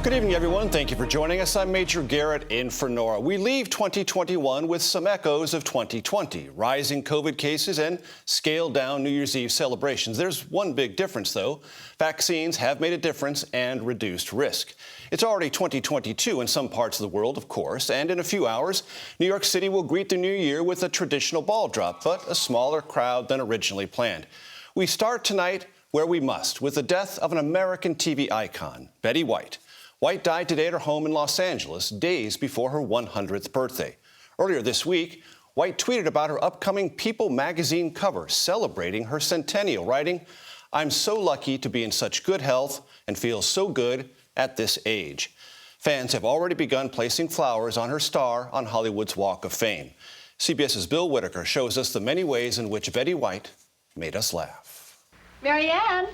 Good evening, everyone. Thank you for joining us. I'm Major Garrett in for Norah. We leave 2021 with some echoes of 2020, rising COVID cases and scaled-down New Year's Eve celebrations. There's one big difference, though. Vaccines have made a difference and reduced risk. It's already 2022 in some parts of the world, of course, and in a few hours, New York City will greet the new year with a traditional ball drop, but a smaller crowd than originally planned. We start tonight where we must, with the death of an American TV icon, Betty White. White died today at her home in Los Angeles, days before her 100th birthday. Earlier this week, White tweeted about her upcoming People magazine cover celebrating her centennial, writing, "I'm so lucky to be in such good health and feel so good at this age." Fans have already begun placing flowers on her star on Hollywood's Walk of Fame. CBS's Bill Whitaker shows us the many ways in which Betty White made us laugh. Marianne,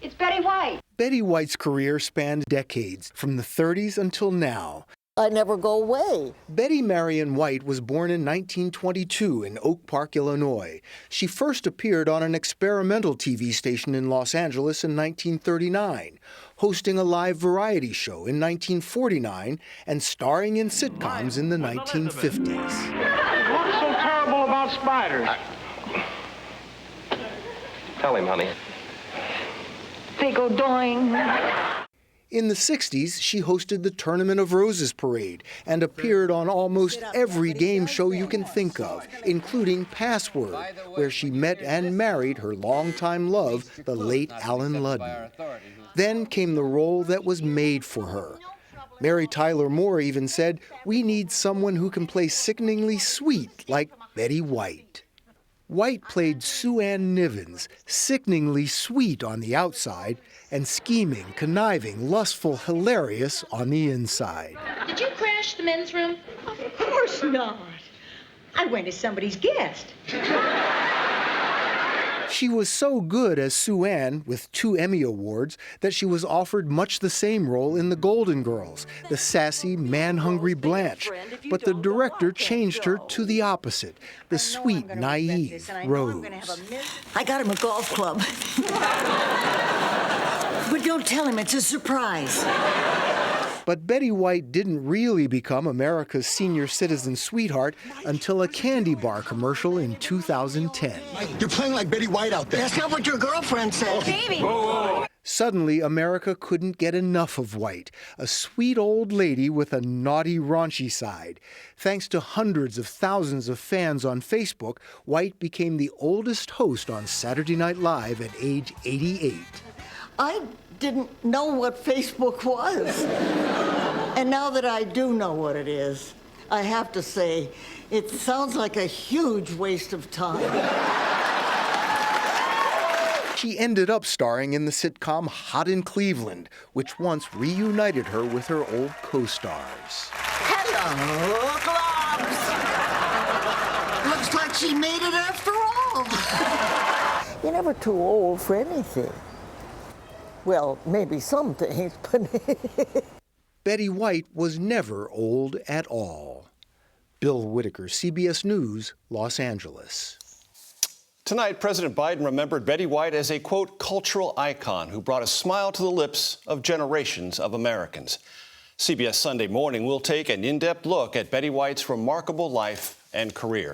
it's Betty White. Betty White's career spanned decades, from the 30s until now. I never go away. Betty Marion White was born in 1922 in Oak Park, Illinois. She first appeared on an experimental TV station in Los Angeles in 1939, hosting a live variety show in 1949 and starring in sitcoms in the 1950s. What's so terrible about spiders? Tell him, honey. They go doing. In the 60s, she hosted the Tournament of Roses parade and appeared on almost every game show you can think of, including Password, where she met and married her longtime love, the late Alan Ludden. Then came the role that was made for her. Mary Tyler Moore even said, "We need someone who can play sickeningly sweet like Betty White." White played Sue Ann Nivens, sickeningly sweet on the outside and scheming, conniving, lustful, hilarious on the inside. Did you crash the men's room? Of course not. I went as somebody's guest. She was so good as Sue Ann, with 2 Emmy Awards, that she was offered much the same role in The Golden Girls, the sassy, man-hungry Blanche. But the director changed her to the opposite, the sweet, naive Rose. I got him a golf club. But don't tell him, it's a surprise. But Betty White didn't really become America's senior citizen sweetheart until a candy bar commercial in 2010. You're playing like Betty White out there. That's not what your girlfriend said. Baby! Suddenly, America couldn't get enough of White, a sweet old lady with a naughty, raunchy side. Thanks to hundreds of thousands of fans on Facebook, White became the oldest host on Saturday Night Live at age 88. I didn't know what Facebook was. And now that I do know what it is, I have to say, it sounds like a huge waste of time. She ended up starring in the sitcom Hot in Cleveland, which once reunited her with her old co-stars. Hello, Globs! Looks like she made it after all. You're never too old for anything. Well, maybe some things, but... Betty White was never old at all. Bill Whitaker, CBS News, Los Angeles. Tonight, President Biden remembered Betty White as a, quote, cultural icon who brought a smile to the lips of generations of Americans. CBS Sunday Morning will take an in-depth look at Betty White's remarkable life and career.